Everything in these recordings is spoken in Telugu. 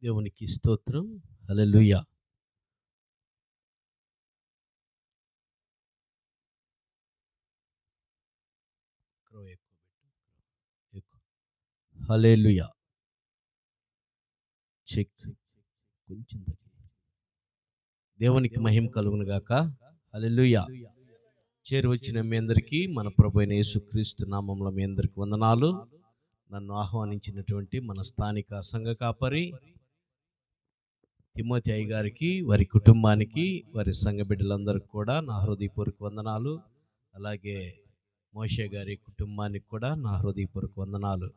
దేవునికి స్తోత్రం. హల్లెలూయా. హల్లెలూయా. చెక్ కొంచెం దేవునికి మహిమ కలుగును గాక. హల్లెలూయా. చేరి వచ్చిన మీ అందరికీ మన ప్రభు అయిన యేసుక్రీస్తు నామములో మీ అందరికీ వందనాలు. నన్ను ఆహ్వానించినటువంటి మన స్థానిక సంఘ కాపరి తిమోతి అయ్య గారికి, వారి కుటుంబానికి, వారి సంఘ బిడ్డలందరికీ కూడా నా హృదయపూర్వక వందనాలు. అలాగే మోషే గారి కుటుంబానికి కూడా నా హృదయపూర్వక వందనాలు.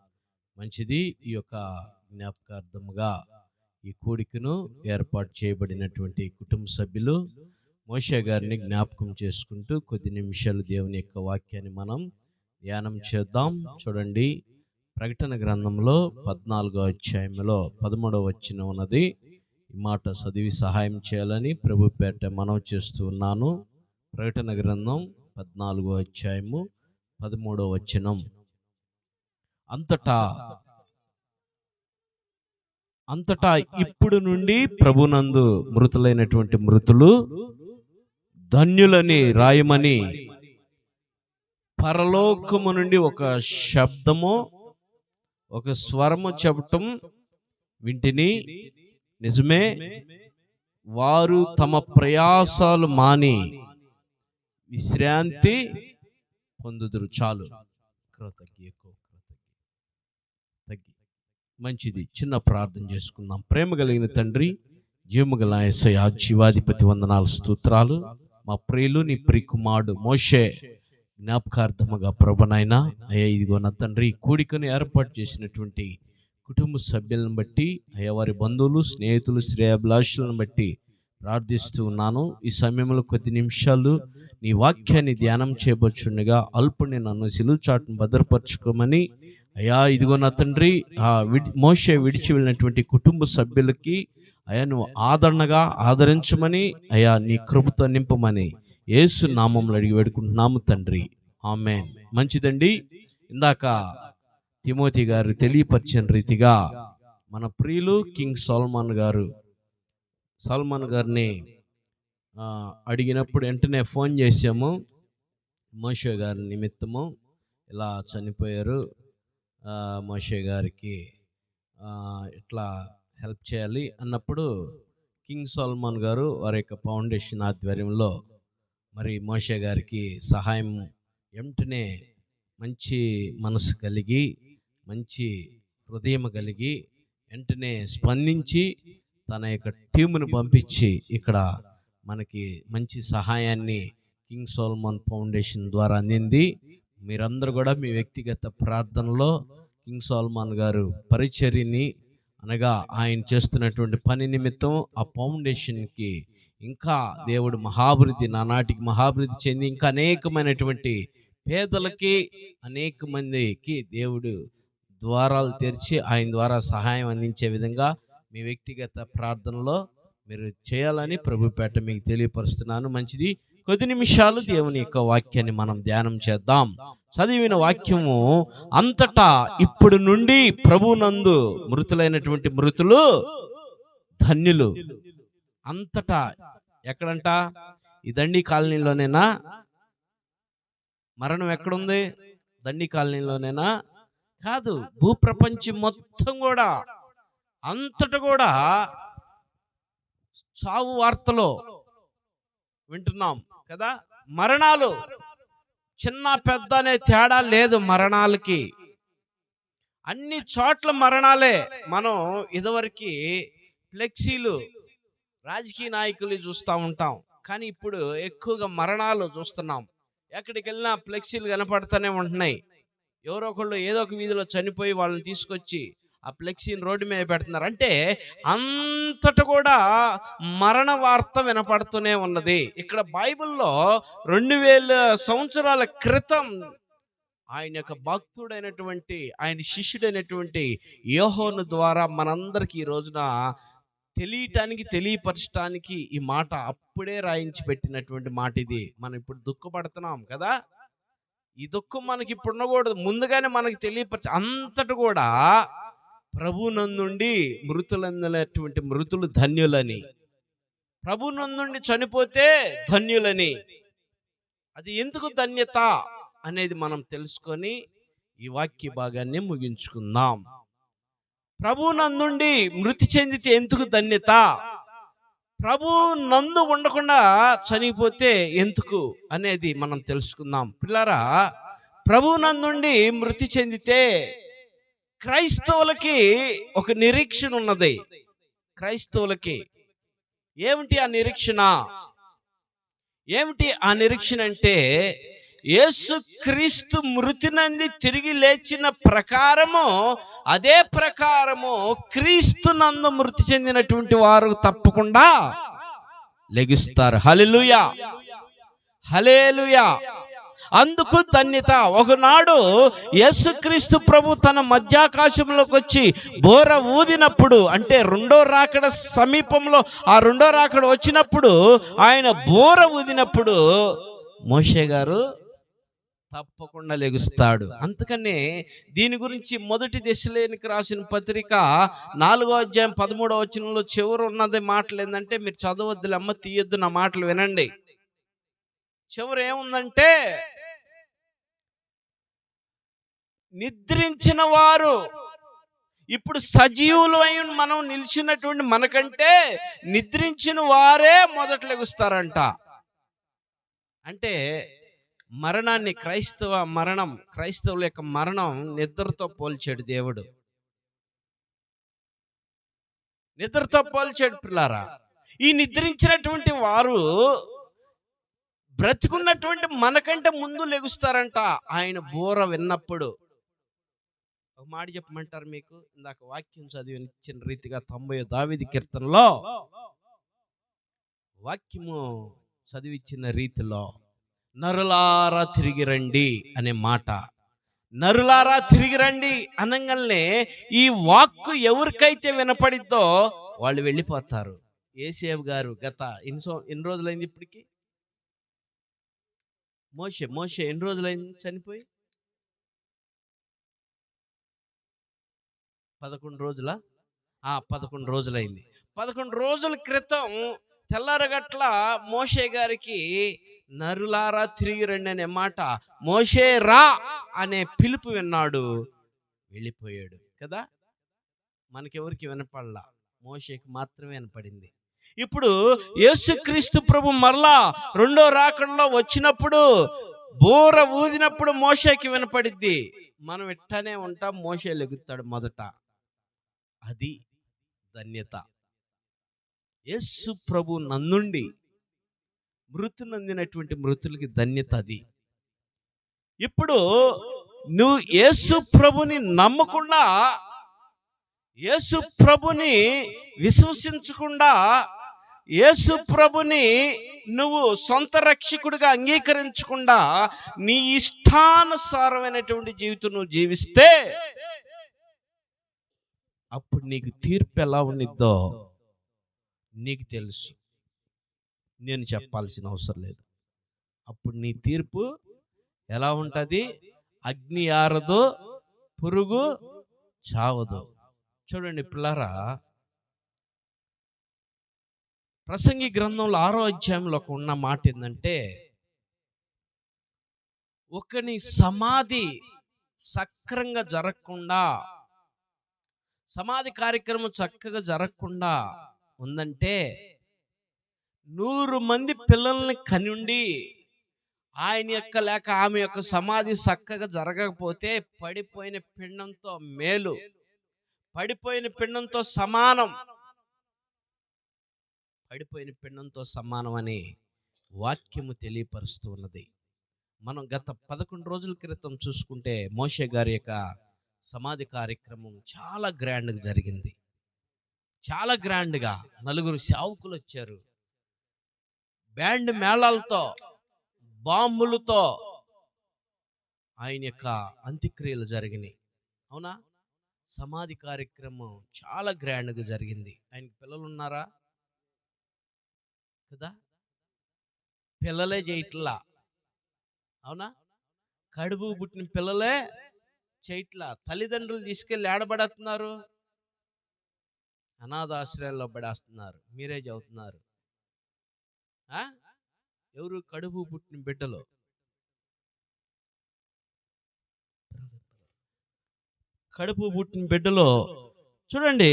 మంచిది. ఈ యొక్క జ్ఞాపకార్థముగా ఈ కూడికను ఏర్పాటు చేయబడినటువంటి కుటుంబ సభ్యులు మోషే గారిని జ్ఞాపకం చేసుకుంటూ కొద్ది నిమిషాలు దేవుని యొక్క వాక్యాన్ని మనం ధ్యానం చేద్దాం. చూడండి, ప్రకటన గ్రంథంలో 14వ అధ్యాయంలో 13వ వచనం ఉన్నది. ఈ మాట చదివి సహాయం చేయాలని ప్రభు పేరిట మనవి చేస్తూ ఉన్నాను. ప్రకటన గ్రంథం 14వ అధ్యాయము 13వ వచనం. అంతటా ఇప్పుడు నుండి ప్రభునందు మృతులైనటువంటి మృతులు ధన్యులని రాయమని పరలోకము నుండి ఒక శబ్దము, ఒక స్వరము చెప్పటం వింటిని. నిజమే, వారు తమ ప్రయాసాలు మాని విశ్రాంతి పొందుదురు. చాలు, మంచిది. చిన్న ప్రార్థన చేసుకుందాం. ప్రేమ కలిగిన తండ్రి, జీవము గల యేసయ్యా, జీవాధిపతి వందనాలు, స్తోత్రాలు. మా ప్రియులు నీ ప్రియకుమారుడు మోషే జ్ఞాపకార్థముగా ప్రభునైనా అయ్యా, ఇదిగో నా తండ్రి, కూడికను ఏర్పాటు చేసినటువంటి కుటుంబ సభ్యులను బట్టి, అయ్యా వారి బంధువులు, స్నేహితులు, శ్రేయాభిలాషులను బట్టి ప్రార్థిస్తూ ఉన్నాను. ఈ సమయంలో కొద్ది నిమిషాలు నీ వాక్యాన్ని ధ్యానం చేయబోచుండగా అల్పుని నన్ను సిలువ చాటును భద్రపరచుకోమని, అయ్యా ఇదిగో నా తండ్రి, మోషే విడిచి వెళ్ళినటువంటి కుటుంబ సభ్యులకి అయ్యా నువ్వు ఆదరణగా ఆదరించమని, అయ్యా నీ కృపతో నింపమని యేసు నామములో అడిగి వేడుకుంటున్నాము తండ్రి, ఆమేన్. మంచిదండి. ఇందాక తిమోతి గారు తెలియపరిచిన రీతిగా మన ప్రియులు కింగ్ సాల్మన్ గారిని అడిగినప్పుడు వెంటనే ఫోన్ చేసాము. మోషే గారి నిమిత్తము ఇలా చనిపోయారు, మోషే గారికి ఇట్లా హెల్ప్ చేయాలి అన్నప్పుడు కింగ్ సాల్మన్ గారు వారి యొక్క ఫౌండేషన్ ఆధ్వర్యంలో మరి మోషే గారికి సహాయం వెంటనే మంచి మనసు కలిగి, మంచి హృదయం కలిగి వెంటనే స్పందించి తన యొక్క టీమును పంపించి ఇక్కడ మనకి మంచి సహాయాన్ని కింగ్ సాల్మన్ ఫౌండేషన్ ద్వారా అందింది. మీరందరూ కూడా మీ వ్యక్తిగత ప్రార్థనలో కింగ్ సాల్మన్ గారు పరిచర్యని, అనగా ఆయన చేస్తున్నటువంటి పని నిమిత్తం ఆ ఫౌండేషన్కి ఇంకా దేవుడు మహాభివృద్ధి, నానాటికి మహాభివృద్ధి చెంది ఇంకా అనేకమైనటువంటి పేదలకి, అనేక మందికి దేవుడు ద్వారాలు తెరిచి ఆయన ద్వారా సహాయం అందించే విధంగా మీ వ్యక్తిగత ప్రార్థనలో మీరు చేయాలని ప్రభుపేట మీకు తెలియపరుస్తున్నాను. మంచిది. కొద్ది నిమిషాలు దేవుని యొక్క వాక్యాన్ని మనం ధ్యానం చేద్దాం. చదివిన వాక్యము, అంతటా ఇప్పుడు నుండి ప్రభునందు మృతులైనటువంటి మృతులు ధన్యులు. అంతటా ఎక్కడంట? ఈ దండి కాలనీలోనేనా? మరణం ఎక్కడుంది? దండి కాలనీలోనేనా? కాదు, భూప్రపంచం మొత్తం కూడా, అంతటా కూడా చావు వార్తలో వింటున్నాం కదా. మరణాలు చిన్న పెద్ద అనే తేడా లేదు. మరణాలకి అన్ని చోట్ల మరణాలే. మనం ఇదివరకు ఫ్లెక్సీలు రాజకీయ నాయకులు చూస్తూ ఉంటాం, కానీ ఇప్పుడు ఎక్కువగా మరణాలు చూస్తున్నాం. ఎక్కడికి వెళ్ళినా ఫ్లెక్సీలు కనపడుతూనే ఉంటున్నాయి. ఎవరో ఒకళ్ళు ఏదో ఒక వీధిలో చనిపోయి వాళ్ళని తీసుకొచ్చి ఆ ఫ్లెక్సీని రోడ్డు మీద పెడుతున్నారు. అంటే అంతటా కూడా మరణ వార్త వినపడుతూనే ఉన్నది. ఇక్కడ బైబిల్లో 2000 సంవత్సరాల క్రితం ఆయన యొక్క భక్తుడైనటువంటి, ఆయన శిష్యుడైనటువంటి యోహోను ద్వారా మనందరికీ ఈ రోజున తెలియపరచడానికి ఈ మాట అప్పుడే రాయించి పెట్టినటువంటి మాట ఇది. మనం ఇప్పుడు దుఃఖపడుతున్నాం కదా, ఈ దుఃఖం మనకి ఇప్పుడు ఉండకూడదు, ముందుగానే మనకి తెలియపరచ. అంతటా కూడా ప్రభునందుండి మృతులందనటువంటి మృతులు ధన్యులని, ప్రభునందుండి చనిపోతే ధన్యులని. అది ఎందుకు ధన్యత అనేది మనం తెలుసుకొని ఈ వాక్య భాగాన్ని ముగించుకుందాం. ప్రభునందుండి మృతి చెందితే ఎందుకు ధన్యత, ప్రభు నందు ఉండకుండా చనిపోతే ఎందుకు అనేది మనం తెలుసుకుందాం. పిల్లరా, ప్రభు నందుండి మృతి చెందితే క్రైస్తవులకి ఒక నిరీక్షణ ఉన్నది. క్రైస్తవులకి ఏమిటి ఆ నిరీక్షణ? ఏమిటి ఆ నిరీక్షణ అంటే, యేసుక్రీస్తు మృతి నంది తిరిగి లేచిన ప్రకారము, అదే ప్రకారము క్రీస్తు నందు మృతి చెందినటువంటి వారు తప్పకుండా లెగుస్తారు. హల్లెలూయా, హల్లెలూయా. అందుకు ధన్యత. ఒకనాడు యేసుక్రీస్తు ప్రభు తన మధ్యాకాశంలోకి వచ్చి బోర ఊదినప్పుడు, అంటే రెండో రాకడ సమీపంలో, ఆ రెండో రాకడ వచ్చినప్పుడు, ఆయన బోర ఊదినప్పుడు మోషే గారు తప్పకుండా లెగుస్తాడు. అందుకనే దీని గురించి మొదటి దశలోనికి రాసిన పత్రిక 4వ అధ్యాయం 13వ వచనంలో చివరి ఉన్నది మాటలు ఏంటంటే, మీరు చదవద్దులే అమ్మ, తీయొద్దు, నా మాటలు వినండి. చివరి ఏముందంటే, నిద్రించిన వారు, ఇప్పుడు సజీవులు అయి మనం నిలిచినటువంటి మనకంటే నిద్రించిన వారే మొదట లెగుస్తారంట. అంటే మరణాన్ని, క్రైస్తవుల యొక్క మరణం నిద్రతో పోల్చాడు దేవుడు. నిద్రతో పోల్చాడు పిల్లారా. ఈ నిద్రించినటువంటి వారు బ్రతికున్నటువంటి మనకంటే ముందు లెగుస్తారంట ఆయన బోర విన్నప్పుడు. ఒక మాట చెప్పమంటారు మీకు? ఇందాక వాక్యం చదివించిన రీతిగా 90వ దావీదు కీర్తనలో వాక్యము చదివించిన రీతిలో నరులారా తిరిగి రండి అనే మాట, నరులారా తిరిగి రండి అనగానే ఈ వాక్కు ఎవరికైతే వినపడిద్దో వాళ్ళు వెళ్ళిపోతారు. యేసేపు గారు గత ఎన్ని రోజులైంది ఇప్పటికి? మోషే ఎన్ని రోజులైంది చనిపోయి? 11 రోజుల 11 రోజులైంది. 11 రోజుల క్రితం తెల్లారగట్ల మోషే గారికి నరులారా తిరిగి రండి అనే మాట, మోషే రా అనే పిలుపు విన్నాడు, వెళ్ళిపోయాడు కదా. మనకెవరికి వినపడలా, మోషేకి మాత్రమే వినపడింది. ఇప్పుడు యేసుక్రీస్తు ప్రభు మరలా రెండో రాకడలో వచ్చినప్పుడు బోర ఊదినప్పుడు మోషేకి వినపడిద్ది. మనం ఇట్టానే ఉంటాం, మోషే లెగుతాడు మొదట. అది ధన్యత. యేసు ప్రభు నందుండి మృతి నందినటువంటి మృతులకి ధన్యత అది. ఇప్పుడు నువ్వు యేసు ప్రభుని నమ్మకుండా, యేసు ప్రభుని విశ్వసించకుండా, యేసు ప్రభుని నువ్వు సొంత రక్షకుడిగా అంగీకరించకుండా నీ ఇష్టానుసారమైనటువంటి జీవితం నువ్వు జీవిస్తే అప్పుడు నీకు తీర్పు ఎలా ఉండిద్దో నీకు తెలుసు, నేను చెప్పాల్సిన అవసరం లేదు. అప్పుడు నీ తీర్పు ఎలా ఉంటుంది? అగ్ని ఆరదు, పురుగు చావదు. చూడండి పిల్లరా, ప్రసంగి గ్రంథంలో 6వ అధ్యాయంలో ఉన్న మాట ఏంటంటే, ఒకని సమాధి సక్రంగా జరగకుండా, సమాధి కార్యక్రమం చక్కగా జరగకుండా ఉందంటే, 100 మంది పిల్లల్ని కనుండి ఆయన యొక్క లేక ఆమె యొక్క సమాధి చక్కగా జరగకపోతే పడిపోయిన పిండంతో మేలు, పడిపోయిన పిండంతో సమానం, పడిపోయిన పిండంతో సమానం అని వాక్యము తెలియపరుస్తూ ఉన్నది. మనం గత 11 రోజుల క్రితం చూసుకుంటే మోషే గారి యొక్క సమాధి కార్యక్రమం చాలా గ్రాండ్గా జరిగింది. చాలా గ్రాండ్గా 4 సేవకులు వచ్చారు. బ్యాండ్ మేళాలతో, బాంబులతో ఆయన యొక్క అంత్యక్రియలు జరిగినాయి. అవునా? సమాధి కార్యక్రమం చాలా గ్రాండ్గా జరిగింది. ఆయనకి పిల్లలు ఉన్నారా? కదా, పిల్లలే చేయట్లా. అవునా? కడుపు పుట్టిన పిల్లలే చేయట్లా. తల్లిదండ్రులు తీసుకెళ్ళి ఏడబడుతున్నారు, అనాథాశ్రయాల్లో పడేస్తున్నారు. మీరే చెబుతున్నారు. ఆ? ఎవరు? కడుపు పుట్టిన బిడ్డలు. కడుపు పుట్టిన బిడ్డలు చూడండి,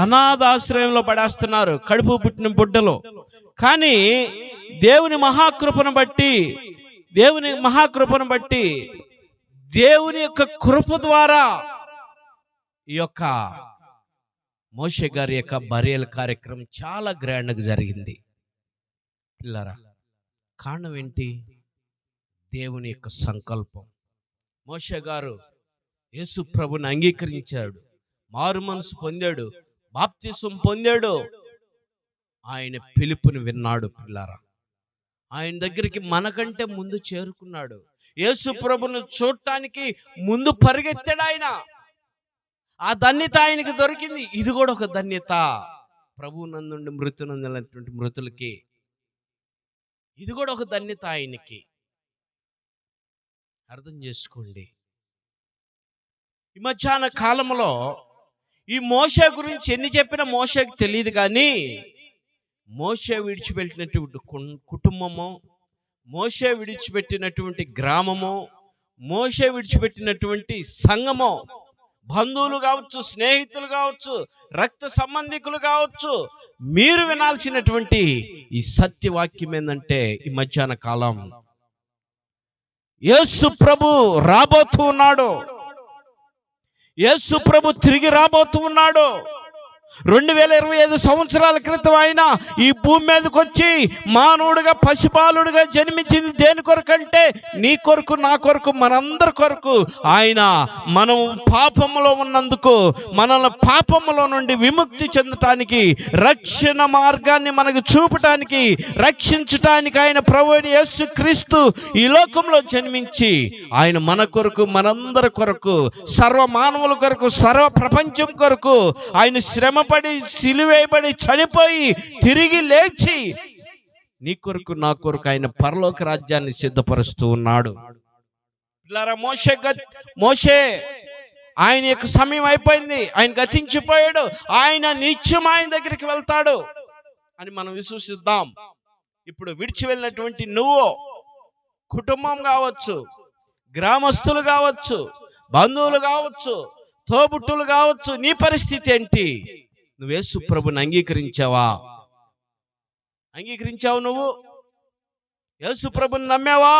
అనాథాశ్రయంలో పడేస్తున్నారు కడుపు పుట్టిన బిడ్డలు. కానీ దేవుని మహాకృపను బట్టి దేవుని యొక్క కృప ద్వారా ఈ యొక్క మోషే గారి యొక్క బరియల్ కార్యక్రమం చాలా గ్రాండ్గా జరిగింది. పిల్లరా, కారణం ఏంటి? దేవుని యొక్క సంకల్పం. మోషే గారు యేసు ప్రభుని అంగీకరించాడు, మారు మనసు పొందాడు, బాప్తిసం పొందాడు. ఆయన పిలుపుని విన్నాడు. పిల్లారా, ఆయన దగ్గరికి మనకంటే ముందు చేరుకున్నాడు. యేసు ప్రభును చూడటానికి ముందు పరిగెత్తాడు ఆయన. ఆ ధన్యత ఆయనకి దొరికింది. ఇది కూడా ఒక ధన్యత. ప్రభువు నందుండి మృతి నొందినటువంటి మృతులకి ఇది కూడా ఒక ధన్యత ఆయనకి. అర్థం చేసుకోండి. ఈ మధ్యాహ్న కాలంలో ఈ మోషే గురించి ఎన్ని చెప్పినా మోషేకి తెలియదు. కానీ మోషే విడిచిపెట్టినటువంటి కుటుంబము, మోషే విడిచిపెట్టినటువంటి గ్రామము, మోషే విడిచిపెట్టినటువంటి సంఘము, బంధువులు కావచ్చు, స్నేహితులు కావచ్చు, రక్త సంబంధికులు కావచ్చు, మీరు వినాల్సినటువంటి ఈ సత్యవాక్యం ఏంటంటే, ఈ మధ్యాహ్న కాలం యేసు ప్రభు రాబోతూ ఉన్నాడు. యేసు ప్రభు తిరిగి రాబోతూ ఉన్నాడు. 2025 సంవత్సరాల క్రితం ఆయన ఈ భూమి మీదకి వచ్చి మానవుడిగా, పసిపాలుడిగా జన్మించింది దేని కొరకంటే, నీ కొరకు, నా కొరకు, మనందరి కొరకు. ఆయన మనం పాపములో ఉన్నందుకు, మనల్ని పాపములో నుండి విముక్తి చెందటానికి, రక్షణ మార్గాన్ని మనకు చూపటానికి, రక్షించటానికి ఆయన ప్రభువైన యేసు క్రీస్తు ఈ లోకంలో జన్మించి ఆయన మన కొరకు, మనందరి కొరకు, సర్వ మానవుల కొరకు, సర్వ ప్రపంచం కొరకు ఆయన శ్రమ పడి, సిలువేయబడి, చనిపోయి, తిరిగి లేచి నీ కొరకు, నా కొరకు ఆయన పరలోక రాజ్యాన్ని సిద్ధపరుస్తూ ఉన్నాడు. పిల్లరా, మోషే ఆయన యొక్క సమయం అయిపోయింది, ఆయన గతించిపోయాడు. ఆయన నిత్యం ఆయన దగ్గరికి వెళ్తాడు అని మనం విశ్వసిద్దాం. ఇప్పుడు విడిచి వెళ్ళినటువంటి నువ్వు, కుటుంబం కావచ్చు, గ్రామస్తులు కావచ్చు, బంధువులు కావచ్చు, తోబుట్టులు కావచ్చు, నీ పరిస్థితి ఏంటి? నువ్వు యేసు ప్రభుని అంగీకరించావా? నువ్వు యేసు ప్రభుని నమ్మావా?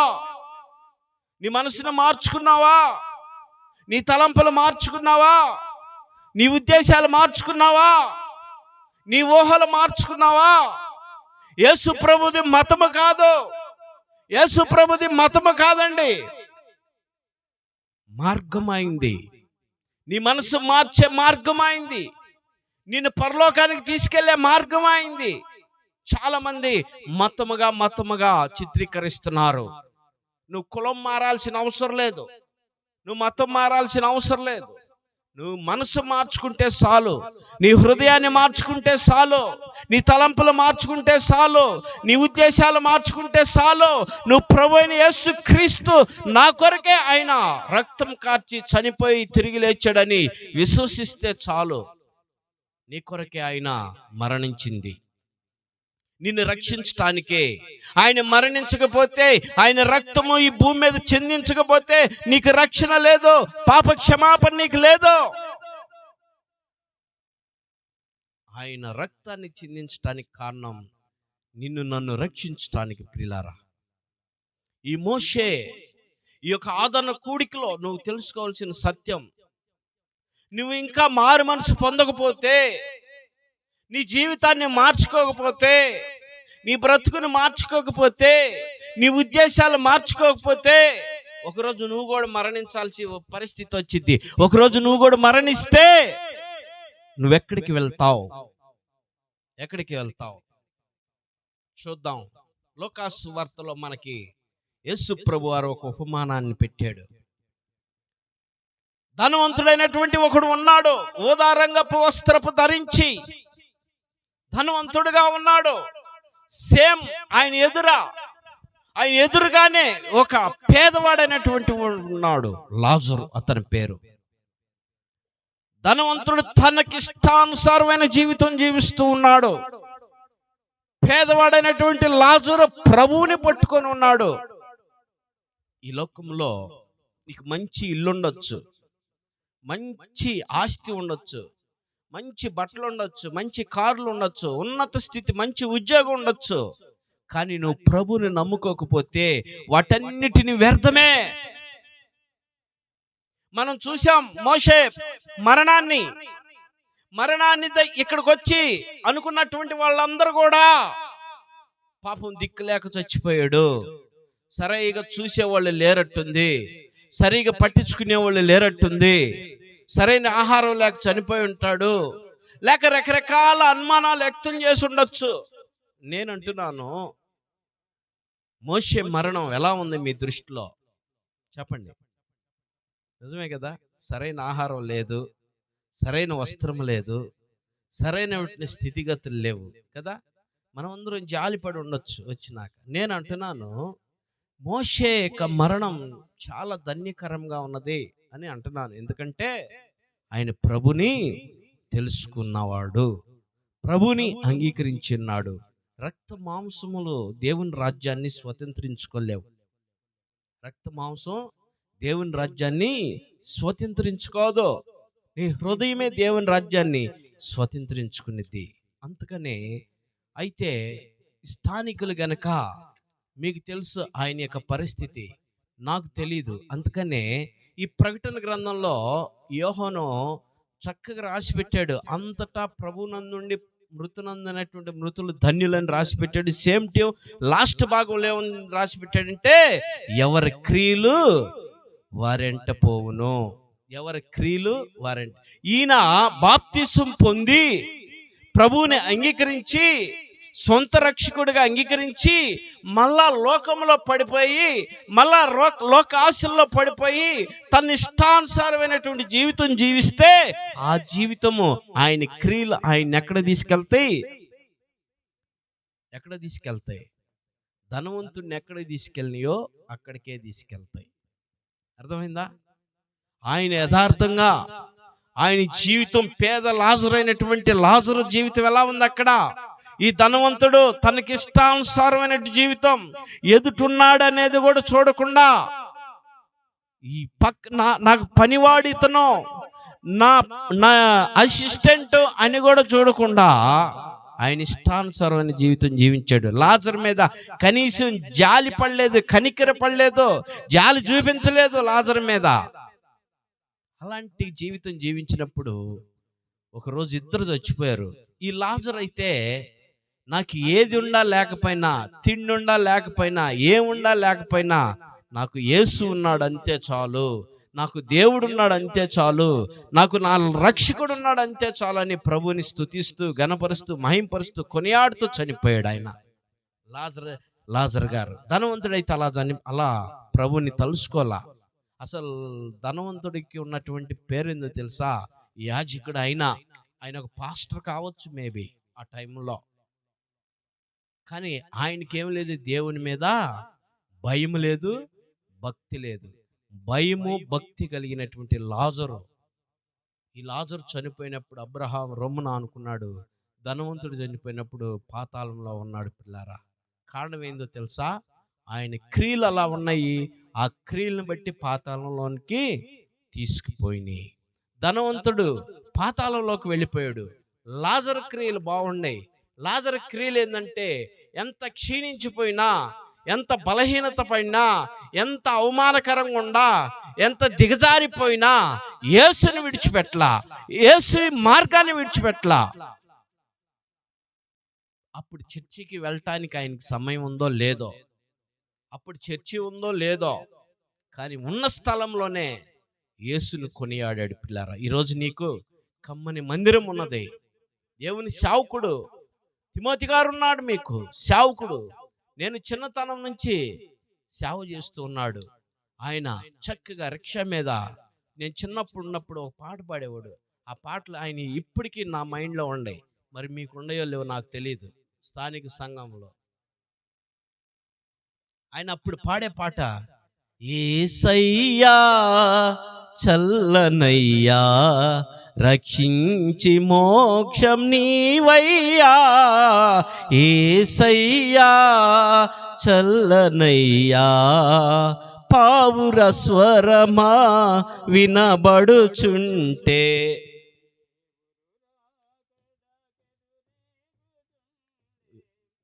నీ మనసును మార్చుకున్నావా? నీ తలంపులు మార్చుకున్నావా? నీ ఉద్దేశాలు మార్చుకున్నావా? నీ ఊహలు మార్చుకున్నావా? యేసు ప్రభుది మతము కాదు. యేసు ప్రభుది మతము కాదండి, మార్గమైంది. నీ మనసు మార్చే మార్గమైంది. నిన్ను పరలోకానికి తీసుకెళ్లే మార్గమైంది. చాలా మంది మతముగా చిత్రీకరిస్తున్నారు. నువ్వు కులం మారాల్సిన అవసరం లేదు, నువ్వు మతం మారాల్సిన అవసరం లేదు. నువ్వు మనసు మార్చుకుంటే చాలు, నీ హృదయాన్ని మార్చుకుంటే చాలు, నీ తలంపులు మార్చుకుంటే చాలు, నీ ఉద్దేశాలు మార్చుకుంటే చాలు. నువ్వు ప్రభువైన యేసు క్రీస్తు నా కొరకే ఆయన రక్తం కార్చి చనిపోయి తిరిగి లేచాడని విశ్వసిస్తే చాలు. నీ కొరకే ఆయన మరణించింది, నిన్ను రక్షించటానికే. ఆయన మరణించకపోతే, ఆయన రక్తము ఈ భూమి మీద చెందించకపోతే నీకు రక్షణ లేదు, పాప క్షమాపణ నీకు లేదు. ఆయన రక్తాన్ని చిందించటానికి కారణం నిన్ను, నన్ను రక్షించటానికి. ప్రియులారా, ఈ మోషే ఈ యొక్క ఆదరణ కూడికలో నువ్వు తెలుసుకోవాల్సిన సత్యం, నువ్వు ఇంకా మారు మనసు పొందకపోతే, నీ జీవితాన్ని మార్చుకోకపోతే, నీ బ్రతుకుని మార్చుకోకపోతే, నీ ఉద్దేశాలు మార్చుకోకపోతే, ఒకరోజు నువ్వు కూడా మరణించాల్సి పరిస్థితి వచ్చింది. ఒకరోజు నువ్వు కూడా మరణిస్తే నువ్వెక్కడికి వెళ్తావు? చూద్దాం. లోకాసు వార్తలో మనకి యేసు ప్రభు వారు ఒక ఉపమానాన్ని పెట్టాడు. ధనవంతుడైనటువంటి ఒకడు ఉన్నాడు, ఊదారంగపు వస్త్రపు ధరించి ధనవంతుడుగా ఉన్నాడు. సేమ్ ఆయన ఎదురుగానే ఒక పేదవాడైనటువంటి ఉన్నాడు, లాజరు అతని పేరు. ధనవంతుడు తనకిష్టానుసారమైన జీవితం జీవిస్తూ ఉన్నాడు. పేదవాడైనటువంటి లాజరు ప్రభువుని పట్టుకొని ఉన్నాడు. ఈ లోకంలో నీకు మంచి ఇల్లు ఉండొచ్చు, మంచి ఆస్తి ఉండొచ్చు, మంచి బట్టలు ఉండొచ్చు, మంచి కార్లు ఉండొచ్చు, ఉన్నత స్థితి, మంచి ఉద్యోగం ఉండొచ్చు. కానీ నువ్వు ప్రభువుని నమ్ముకోకపోతే వాటన్నిటిని వ్యర్థమే. మనం చూసాం మోషే మరణాన్ని ఇక్కడికి వచ్చి అనుకున్నటువంటి వాళ్ళందరూ కూడా పాపం దిక్కులేక చచ్చిపోయాడు. సరిగా చూసేవాళ్ళు లేరట్టుంది, సరిగా పట్టించుకునే వాళ్ళు లేరట్టుంది, సరైన ఆహారం లేక చనిపోయి ఉంటాడు, లేక రకరకాల అనుమానాలు వ్యక్తం చేసి ఉండొచ్చు. నేనంటున్నాను, మోషే మరణం ఎలా ఉంది మీ దృష్టిలో చెప్పండి? నిజమే కదా? సరైన ఆహారం లేదు, సరైన వస్త్రం లేదు, సరైన స్థితిగతులు లేవు కదా. మనం అందరం జాలిపడి ఉండొచ్చు వచ్చినాక. నేను అంటున్నాను, మోషే యొక్క మరణం చాలా ధన్యకరంగా ఉన్నది అని అంటున్నాను. ఎందుకంటే ఆయన ప్రభుని తెలుసుకున్నవాడు, ప్రభుని అంగీకరించున్నాడు. రక్త మాంసములు దేవుని రాజ్యాన్ని స్వతంత్రించుకోలేవు. రక్త మాంసం దేవుని రాజ్యాన్ని స్వతంత్రించుకోదు. నీ హృదయమే దేవుని రాజ్యాన్ని స్వతంత్రించుకునేది. అందుకనే అయితే స్థానికులు గనక, మీకు తెలుసు ఆయన యొక్క పరిస్థితి, నాకు తెలీదు. అందుకనే ఈ ప్రకటన గ్రంథంలో యోహాను చక్కగా రాసి పెట్టాడు. అంతటా ప్రభునందుండి మృతునందనటువంటి మృతులు ధన్యులని రాసి పెట్టాడు. సేమ్ టు లాస్ట్ భాగంలో ఏమని రాసి పెట్టాడంటే, ఎవరి క్రియలు వారెంట పోవును, ఎవరి క్రియలు వారెంట. ఈయన బాప్తిసం పొంది ప్రభువుని అంగీకరించి సొంత రక్షకుడిగా అంగీకరించి మళ్ళా లోకంలో పడిపోయి, మళ్ళా లోక ఆశల్లో పడిపోయి తన ఇష్టానుసారమైనటువంటి జీవితం జీవిస్తే ఆ జీవితము ఆయన క్రియలు ఆయన ఎక్కడ తీసుకెళ్తాయి? ధనవంతుడిని ఎక్కడ తీసుకెళ్ళినాయో అక్కడికే తీసుకెళ్తాయి. అర్థమైందా? ఆయన యథార్థంగా ఆయన జీవితం, పేద లాజరు అయినటువంటి లాజరు జీవితం ఎలా ఉంది అక్కడ? ఈ ధనవంతుడు తనకి ఇష్టానుసారమైన జీవితం, ఎదుటున్నాడు అనేది కూడా చూడకుండా, ఈ నాకు పనివాడు ఇతను, నా అసిస్టెంట్ అని కూడా చూడకుండా ఆయన ఇష్టానుసారమైన జీవితం జీవించాడు. లాజరు మీద కనీసం జాలి పడలేదు, కనికర పడలేదు, జాలి చూపించలేదు లాజరు మీద. అలాంటి జీవితం జీవించినప్పుడు ఒకరోజు ఇద్దరు చచ్చిపోయారు. ఈ లాజరు అయితే నాకు ఏది ఉండా లేకపోయినా, తిండి ఉండా లేకపోయినా, ఏముండా లేకపోయినా, నాకు యేసు ఉన్నాడు అంతే చాలు, నాకు దేవుడు ఉన్నాడు అంతే చాలు, నాకు నా రక్షకుడు ఉన్నాడు అంతే చాలు అని ప్రభువుని స్తుతిస్తూ, గణపరుస్తూ, మహింపరుస్తూ, కొనియాడుతూ చనిపోయాడు ఆయన లాజరు గారు. ధనవంతుడైతే అలా ప్రభువుని తలుసుకోవాలా. అసలు ధనవంతుడికి ఉన్నటువంటి పేరు తెలుసా? యాజకుడు. ఆయన ఒక పాస్టర్ కావచ్చు మేబీ ఆ టైంలో. కానీ ఆయనకేం లేదు, దేవుని మీద భయం లేదు, భక్తి లేదు. భయము భక్తి కలిగినటువంటి లాజరు. ఈ లాజరు చనిపోయినప్పుడు అబ్రహాం రొమ్మున అనుకున్నాడు, ధనవంతుడు చనిపోయినప్పుడు పాతాళంలో ఉన్నాడు. పిల్లారా, కారణం ఏందో తెలుసా? ఆయన క్రియలు అలా ఉన్నాయి. ఆ క్రియలను బట్టి పాతాళంలోనికి తీసుకుపోయినాయి. ధనవంతుడు పాతాళంలోకి వెళ్ళిపోయాడు. లాజరు క్రియలు బాగున్నాయి. లాజరు క్రియలు ఏంటంటే, ఎంత క్షీణించిపోయినా, ఎంత బలహీనత పడినా, ఎంత అవమానకరంగా ఉండా, ఎంత దిగజారిపోయినా యేసుని విడిచిపెట్టలా, యేసు మార్గాన్ని విడిచిపెట్టలా. అప్పుడు చర్చికి వెళ్ళటానికి ఆయనకి సమయం ఉందో లేదో, అప్పుడు చర్చి ఉందో లేదో, కానీ ఉన్న స్థలంలోనే యేసుని కొనియాడాడు. పిల్లారా, ఈరోజు నీకు కమ్మని మందిరం ఉన్నది. దేవుని సేవకుడు తిమోతి గారు ఉన్నాడు, మీకు సేవకుడు. నేను చిన్నతనం నుంచి సేవ చేస్తూ ఉన్నాడు. ఆయన చక్కగా రిక్షా మీద, నేను చిన్నప్పుడు ఉన్నప్పుడు ఒక పాట పాడేవాడు. ఆ పాటలు ఆయన ఇప్పటికీ నా మైండ్లో ఉండే. మరి మీకు ఉండయో లేవో నాకు తెలియదు. స్థానిక సంఘంలో ఆయన అప్పుడు పాడే పాట, యేసయ్యా చల్లనయ్యా రక్షించి మోక్షం నీవయ్యా యేసయ్యా చల్లనయ్యా పావుర స్వరమా వినబడుచుంటే.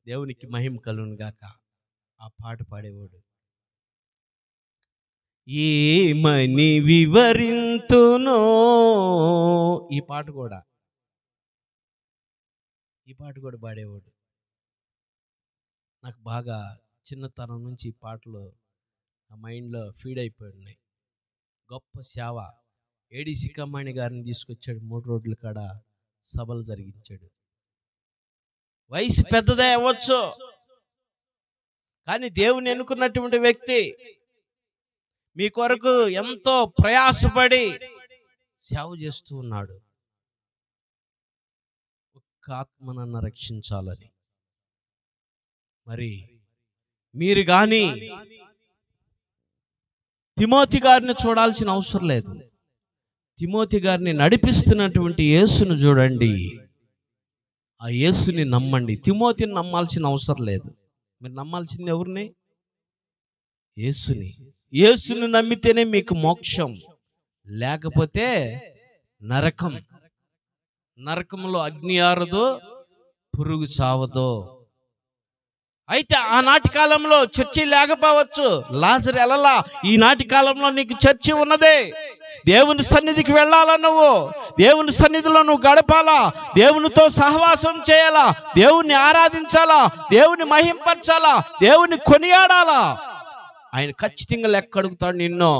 దేవునికి మహిమ కలుగును గాక. ఆ పాట పాడేవాడు. ఏమని వివరింతునో, ఈ పాట కూడా పాడేవాడు. నాకు బాగా చిన్నతనం నుంచి ఈ పాటలు నా మైండ్లో ఫీడ్ అయిపోయినాయి. గొప్ప సేవ. ఏడీసీ కమ్మాణి గారిని తీసుకొచ్చాడు, 3 రోడ్ల కాడ సభలు జరిగించాడు. వయసు పెద్దదే అవ్వచ్చు, కానీ దేవుని ఎన్నుకున్నటువంటి వ్యక్తి మీ కొరకు ఎంతో ప్రయాసపడి సేవ చేస్తూ ఉన్నాడు. ఒక్క ఆత్మనన్న రక్షించాలని. మరి మీరు కానీ తిమోతి గారిని చూడాల్సిన అవసరం లేదు. తిమోతి గారిని నడిపిస్తున్నటువంటి యేసును చూడండి, ఆ యేసుని నమ్మండి. తిమోతిని నమ్మాల్సిన అవసరం లేదు. మీరు నమ్మాల్సింది ఎవరిని? యేసుని. యేసుని నమ్మితేనే మీకు మోక్షం, లేకపోతే నరకం. నరకంలో అగ్ని ఆరదో, పురుగు చావదో. అయితే ఆనాటి కాలంలో చర్చి లేకపోవచ్చు. లాజరు ఎలలా. ఈనాటి కాలంలో నీకు చర్చి ఉన్నదే. దేవుని సన్నిధికి వెళ్ళాలా, నువ్వు దేవుని సన్నిధిలో నువ్వు గడపాలా, దేవునితో సహవాసం చేయాలా, దేవుణ్ణి ఆరాధించాలా, దేవుని మహింపరచాలా, దేవుని కొనియాడాలా. ఆయన ఖచ్చితంగా లెక్క అడుగుతాడు నిన్ను.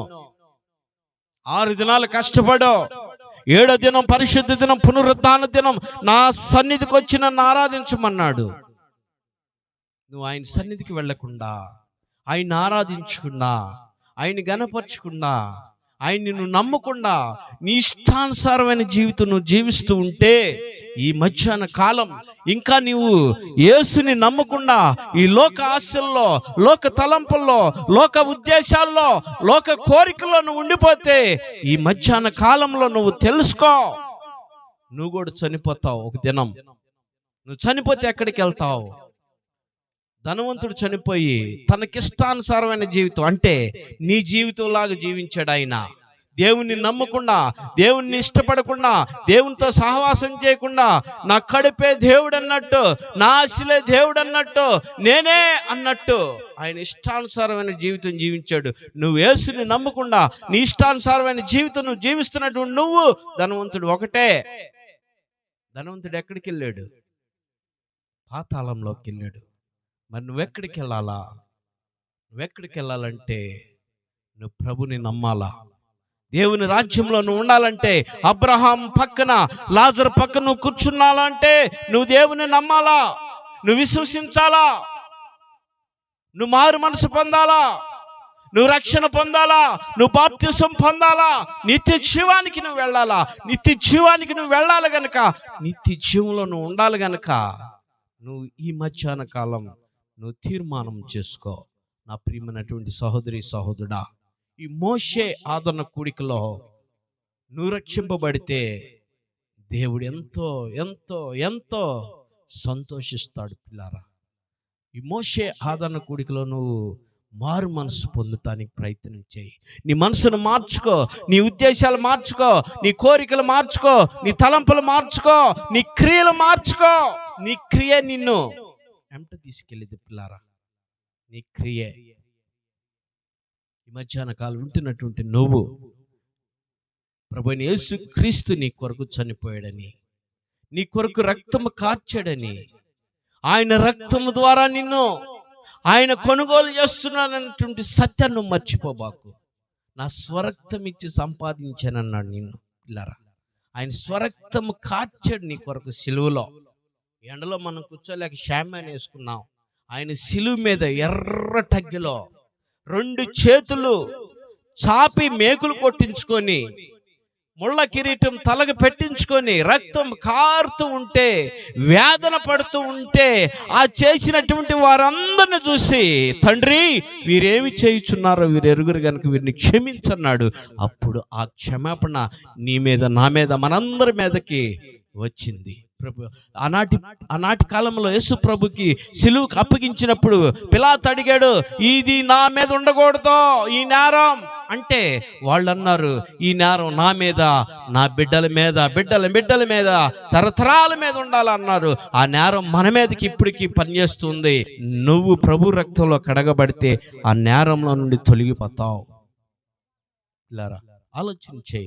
6 దినాలు కష్టపడు, 7వ దినం పరిశుద్ధ దినం, పునరుద్ధాన దినం నా సన్నిధికి వచ్చి నన్ను ఆరాధించమన్నాడు. నువ్వు ఆయన సన్నిధికి వెళ్లకుండా, ఆయన్ని ఆరాధించకుండా, ఆయన్ని గణపరచకుండా, ఆయన్ని నువ్వు నమ్మకుండా నీ ఇష్టానుసారమైన జీవితం నువ్వు జీవిస్తూ ఉంటే, ఈ మధ్యాహ్న కాలం ఇంకా నీవు యేసుని నమ్మకుండా ఈ లోక ఆశల్లో, లోక తలంపుల్లో, లోక ఉద్దేశాల్లో, లోక కోరికల్లో నువ్వు ఉండిపోతే, ఈ మధ్యాహ్న కాలంలో నువ్వు తెలుసుకో, నువ్వు కూడా చనిపోతావు ఒక దినం. నువ్వు చనిపోతే ఎక్కడికి వెళ్తావు? ధనవంతుడు చనిపోయి తనకిష్టానుసారమైన జీవితం, అంటే నీ జీవితం లాగా జీవించాడు ఆయన. దేవుణ్ణి నమ్మకుండా, దేవుణ్ణి ఇష్టపడకుండా, దేవునితో సహవాసం చేయకుండా, నా కడుపే దేవుడు అన్నట్టు, నా ఆశలే దేవుడు అన్నట్టు, నేనే అన్నట్టు ఆయన ఇష్టానుసారమైన జీవితం జీవించాడు. నువ్వు యేసుని నమ్మకుండా నీ ఇష్టానుసారమైన జీవితం నువ్వు జీవిస్తున్నటువంటి నువ్వు ధనవంతుడు ఒకటే. ధనవంతుడు ఎక్కడికి వెళ్ళాడు? పాతాళంలోకి వెళ్ళాడు. మరి నువ్వెక్కడికి వెళ్ళాలా? నువ్వెక్కడికి వెళ్ళాలంటే నువ్వు ప్రభుని నమ్మాలా. దేవుని రాజ్యంలో నువ్వు ఉండాలంటే, అబ్రహాం పక్కన లాజరు పక్కన నువ్వు కూర్చున్నాలంటే నువ్వు దేవుని నమ్మాలా, నువ్వు విశ్వసించాలా, నువ్వు మారు మనసు పొందాలా, నువ్వు రక్షణ పొందాలా, నువ్వు బాప్తిసం పొందాలా, నిత్య జీవానికి నువ్వు వెళ్ళాలా. నిత్య జీవానికి నువ్వు వెళ్ళాలి గనక, నిత్య జీవంలో నువ్వు ఉండాలి గనక, నువ్వు ఈ మధ్యాహ్న కాలం నువ్వు తీర్మానం చేసుకో. నా ప్రియమైనటువంటి సహోదరి సహోదరుడా, ఈ మోషే ఆదరణ కూడికలో నువ్వు రక్షింపబడితే దేవుడు ఎంతో ఎంతో ఎంతో సంతోషిస్తాడు. పిల్లారా, ఈ మోషే ఆదరణ కూడికలో నువ్వు మారు మనసు పొందటానికి ప్రయత్నం చేయి. నీ మనసును మార్చుకో, నీ ఉద్దేశాలు మార్చుకో, నీ కోరికలు మార్చుకో, నీ తలంపులు మార్చుకో, నీ క్రియలు మార్చుకో. నీ క్రియ నిన్ను ఎంట తీసుకెళ్ళేది పిల్లారా, నీ క్రియే. ఈ మధ్యాహ్న కాలం వింటున్నటువంటి నువ్వు, ప్రభువైన యేసుక్రీస్తు నీ కొరకు చనిపోయాడని, నీ కొరకు రక్తము కార్చాడని, ఆయన రక్తము ద్వారా నిన్ను ఆయన కొనుగోలు చేస్తున్నానన్నటువంటి సత్యాన్ని మర్చిపోబాకు. నా స్వరక్తం ఇచ్చి సంపాదించానన్నాడు నిన్ను. పిల్లారా, ఆయన స్వరక్తము కార్చాడు నీ కొరకు సిలువలో. ఎండలో మనం కూర్చోలేక షామ్యాన్ వేసుకున్నాం. ఆయన సిలువ మీద ఎర్ర టగ్గిలో 2 చేతులు చాపి మేకులు కొట్టించుకొని ముళ్ళ కిరీటం తలకు పెట్టించుకొని రక్తం కారుతూ ఉంటే, వేదన పడుతూ ఉంటే, ఆ చేసినటువంటి వారందరిని చూసి, తండ్రి వీరేమి చేయుచున్నారో వీరు ఎరుగురు గనుక వీరిని క్షమించన్నాడు. అప్పుడు ఆ క్షమాపణ నీ మీద, నా మీద, మనందరి మీదకి వచ్చింది. ప్రభు ఆనాటి కాలంలో యేసు ప్రభుకి సిలువకు అప్పగించినప్పుడు పిలాతు అడిగాడు, ఇది నా మీద ఉండకూడదు ఈ నేరం అంటే, వాళ్ళు అన్నారు, ఈ నేరం నా మీద, నా బిడ్డల మీద, బిడ్డల మీద, తరతరాల మీద ఉండాలన్నారు. ఆ నేరం మన మీదకి ఇప్పటికీ పనిచేస్తుంది. నువ్వు ప్రభు రక్తంలో కడగబడితే ఆ నేరంలో నుండి తొలగిపోతావు. ఇలారా ఆలోచించే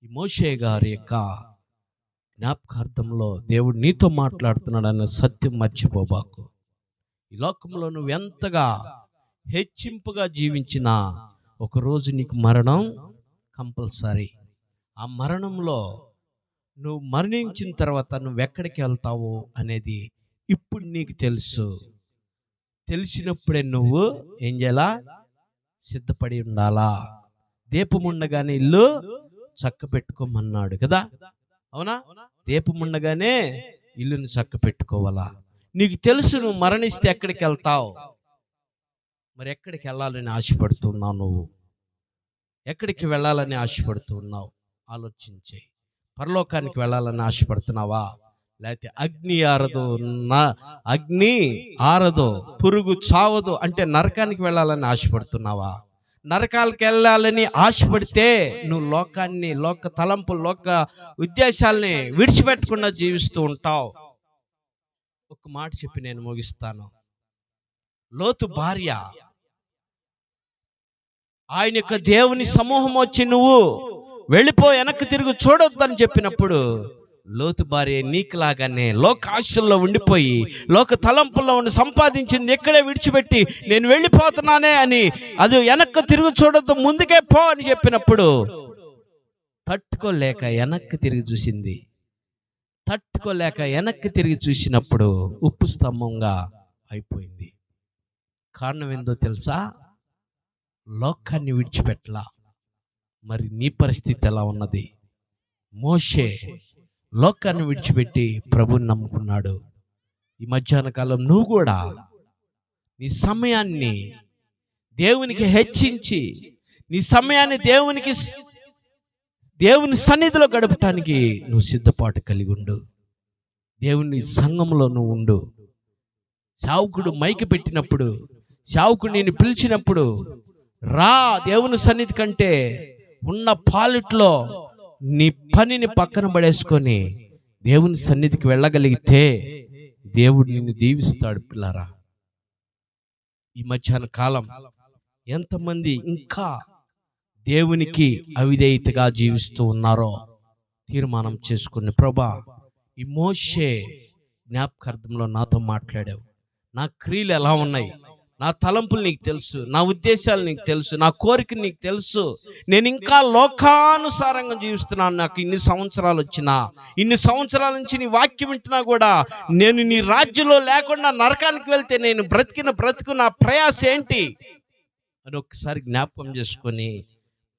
ఈ మోషే గారి యొక్క జ్ఞాపకార్థంలో దేవుడు నీతో మాట్లాడుతున్నాడు అన్న సత్యం మర్చిపోబాకు. ఈ లోకంలో నువ్వు ఎంతగా హెచ్చింపుగా జీవించినా ఒకరోజు నీకు మరణం కంపల్సరీ. ఆ మరణంలో నువ్వు మరణించిన తర్వాత నువ్వు ఎక్కడికి వెళ్తావు అనేది ఇప్పుడు నీకు తెలుసు. తెలిసినప్పుడే నువ్వు ఏం చేయాలా? సిద్ధపడి ఉండాలా. దీపముండగానే ఇల్లు చక్క పెట్టుకోమన్నాడు కదా, అవునా? దీపముండగానే ఇల్లుని చక్క పెట్టుకోవాలా. నీకు తెలుసు నువ్వు మరణిస్తే ఎక్కడికి వెళ్తావు. మరి ఎక్కడికి వెళ్ళాలని ఆశపడుతున్నావు? నువ్వు ఎక్కడికి వెళ్ళాలని ఆశపడుతున్నావు? ఆలోచించే. పరలోకానికి వెళ్ళాలని ఆశపడుతున్నావా? లేకపోతే అగ్ని ఆరదో, పురుగు చావదు అంటే నరకానికి వెళ్ళాలని ఆశపడుతున్నావా? నరకాలకు వెళ్ళాలని ఆశపడితే నువ్వు లోకాన్ని, లోక తలంపులు, లోక ఉద్దేశాలని విడిచిపెట్టకుండా జీవిస్తూ ఉంటావు. ఒక మాట చెప్పి నేను ముగిస్తాను. లోతు భార్య, ఆయన యొక్క దేవుని సమూహం వచ్చి నువ్వు వెళ్ళిపో, వెనక్కి తిరిగి చూడొద్దని చెప్పినప్పుడు, లోతు భార్య నీకులాగానే లోక ఆశల్లో ఉండిపోయి, లోక తలంపుల్లో ఉండి సంపాదించింది ఎక్కడే విడిచిపెట్టి నేను వెళ్ళిపోతున్నానే అని, అది వెనక్కి తిరిగి చూడొద్దు, ముందుకే పో అని చెప్పినప్పుడు తట్టుకోలేక వెనక్కి తిరిగి చూసింది. తట్టుకోలేక వెనక్కి తిరిగి చూసినప్పుడు ఉప్పు స్తంభంగా అయిపోయింది. కారణం ఏందో తెలుసా? లోకాన్ని విడిచిపెట్టలా. మరి నీ పరిస్థితి ఎలా ఉన్నది? మోషే లోకాన్ని విడిచిపెట్టి ప్రభుని నమ్ముకున్నాడు. ఈ మధ్యాహ్న కాలం నువ్వు కూడా నీ సమయాన్ని దేవునికి హెచ్చించి, నీ సమయాన్ని దేవుని సన్నిధిలో గడపటానికి నువ్వు సిద్ధపాటు కలిగి ఉండు. దేవుని సంఘంలో నువ్వు ఉండు. సేవకుడు మైకి పెట్టినప్పుడు, సేవకుడు నేను పిలిచినప్పుడు రా దేవుని సన్నిధి కంటే ఉన్న పాలిట్లో నీ పనిని పక్కన పడేసుకొని దేవుని సన్నిధికి వెళ్ళగలిగితే దేవుడు నిన్ను దీవిస్తాడు. పిల్లరా, ఈ మధ్యాహ్న కాలం ఎంతమంది ఇంకా దేవునికి అవిధేయతగా జీవిస్తూ ఉన్నారో తీర్మానం చేసుకుని, ప్రభా ఈ మోషే జ్ఞాపకార్థంలో నాతో మాట్లాడావు. నా క్రియలు ఎలా ఉన్నాయి, నా తలంపులు నీకు తెలుసు, నా ఉద్దేశాలు నీకు తెలుసు, నా కోరిక నీకు తెలుసు. నేను ఇంకా లోకానుసారంగా జీవిస్తున్నాను. నాకు ఇన్ని సంవత్సరాలు వచ్చినా, ఇన్ని సంవత్సరాల నుంచి నీ వాక్యం వింటున్నా కూడా నేను నీ రాజ్యంలో లేకుండా నరకానికి వెళ్తే నేను బ్రతుకు నా ప్రయాస ఏంటి అని ఒక్కసారి జ్ఞాపకం చేసుకొని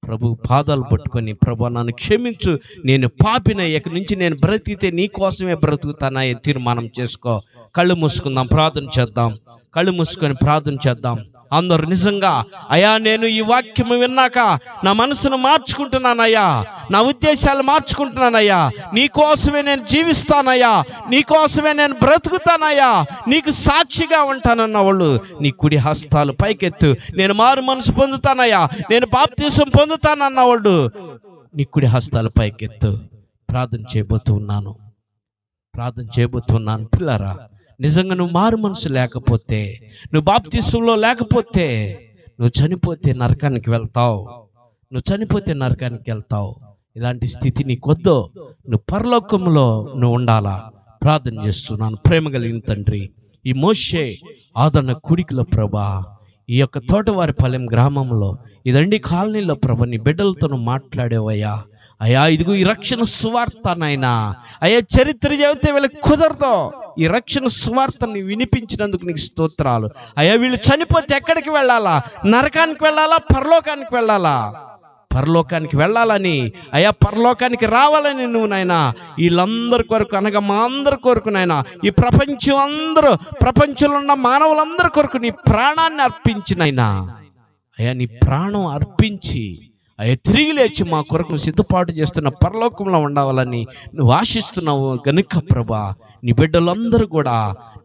ప్రభు పాదాలు పట్టుకొని, ప్రభు నన్ను క్షమించు, నేను పాపిన, ఇక నుంచి నేను బ్రతికితే నీ కోసమే బ్రతుకుతానా తీర్మానం చేసుకో. కళ్ళు మూసుకుందాం, ప్రార్థన చేద్దాం. కళ్ళు మూసుకొని ప్రార్థన చేద్దాం. అందరు నిజంగా, అయ్యా నేను ఈ వాక్యము విన్నాక నా మనసును మార్చుకుంటున్నానయ్యా, నా ఉద్దేశాలు మార్చుకుంటున్నానయ్యా, నీ కోసమే నేను జీవిస్తానయ్యా, నీ కోసమే నేను బ్రతుకుతానయ్యా, నీకు సాక్షిగా ఉంటానన్న వాళ్ళు నీ కుడి హస్తాలు పైకెత్తు. నేను మారు మనసు పొందుతానయ్యా, నేను బాప్తిసం పొందుతానన్న వాళ్ళు నీ కుడి హస్తాలు పైకెత్తు. ప్రార్థన చేయబోతున్నాను. పిల్లరా, నిజంగా నువ్వు మారు మనసు లేకపోతే, నువ్వు బాప్తిసంలో లేకపోతే, నువ్వు చనిపోతే నరకానికి వెళ్తావు. ఇలాంటి స్థితి నీకొద్దు. నువ్వు పరలోకంలో నువ్వు ఉండాలా. ప్రార్థన చేస్తున్నాను. ప్రేమ కలిగిన తండ్రి, ఈ మోషే ఆదరణ కుడికిలో ప్రభా, ఈ యొక్క తోటవారిపాలెం గ్రామంలో, ఇదండి కాలనీలో ప్రభా, నీ బిడ్డలతో నువ్వు మాట్లాడేవయ్యా. అయ్యా ఇదిగో ఈ రక్షణ సువార్త నాయనా, అయ్యా చరిత్ర చెబితే వీళ్ళకి కుదరదు. ఈ రక్షణ సువార్తని వినిపించినందుకు నీకు స్తోత్రాలు. అయ్యా వీళ్ళు చనిపోతే ఎక్కడికి వెళ్ళాలా? నరకానికి వెళ్ళాలా? పరలోకానికి వెళ్ళాలా? పరలోకానికి వెళ్ళాలని, అయా పరలోకానికి రావాలని నువ్వు నాయనా వీళ్ళందరి కొరకు అనగా మా అందరి కొరకు నాయనా ఈ ప్రపంచంలో ఉన్న మానవులందరి కొరకు నీ ప్రాణాన్ని అర్పించినైనా అయా నీ ప్రాణం అర్పించి అయ్యా తిరిగి లేచి మా కొరకు సిద్ధపాటు చేస్తున్న పరలోకంలో ఉండాలని నువ్వు ఆశిస్తున్నావు గనుక ప్రభా నీ బిడ్డలందరూ కూడా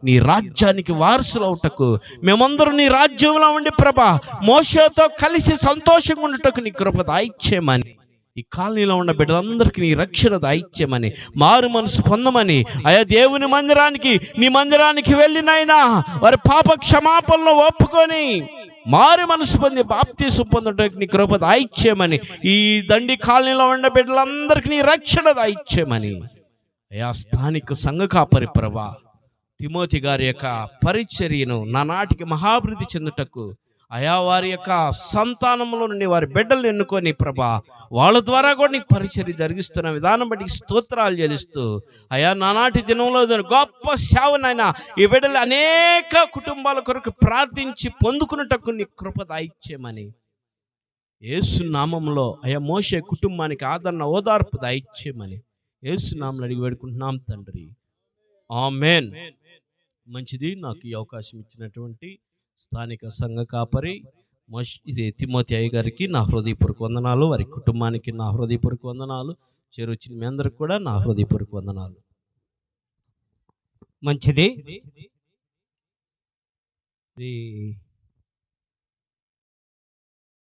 నీ రాజ్యానికి వారసులవుటకు మేమందరూ నీ రాజ్యంలో ఉండి ప్రభా మోషేతో కలిసి సంతోషంగా ఉండటకు నీ కృప దయచేయమని, ఈ కాలనీలో ఉన్న బిడ్డలందరికీ నీ రక్షణ దయచేయమని, మారు మనసు పొందమని, అయా దేవుని మందిరానికి నీ మందిరానికి వెళ్ళినైనా వారి పాప క్షమాపణలు ఒప్పుకొని మారు మనసు పొంది బాప్తీసం పొందడానికి నీ కృప దయచేయమని, ఈ దండి కాలనీలో ఉన్న బిడ్డలందరికీ నీ రక్షణ దయచేయమని, అయా స్థానిక సంఘ కాపరి ప్రభా తిమోతి గారి యొక్క పరిచర్యను నానాటికి మహాభివృద్ధి చెందుటకు అయా వారి యొక్క సంతానంలో నుండి వారి బిడ్డలను ఎన్నుకొని ప్రభా వాళ్ళ ద్వారా కూడా నీకు పరిచర్య జరిగిస్తున్న విధానం బట్టి స్తోత్రాలు చెల్లిస్తూ అయా నానాటి దినంలో గొప్ప సేవనైనా ఈ బిడ్డలు అనేక కుటుంబాల కొరకు ప్రార్థించి పొందుకున్నటకు నీ కృప దయచేయమని యేసు నామంలో అయా మోషే కుటుంబానికి ఆదరణ ఓదార్పు దయచేయమని యేసు నామములో అడిగి వేడుకుంటున్నాం తండ్రి, ఆమేన్. మంచిది. నాకు ఈ అవకాశం ఇచ్చినటువంటి స్థానిక సంఘ కాపరి ఇది తిమోతి అయ్య గారికి నా హృదయపూర్వక వందనాలు, వారి కుటుంబానికి నా హృదయపూర్వక వందనాలు, చేరొచ్చిన మీ అందరికి కూడా నా హృదయపూర్వక వందనాలు. మంచిది.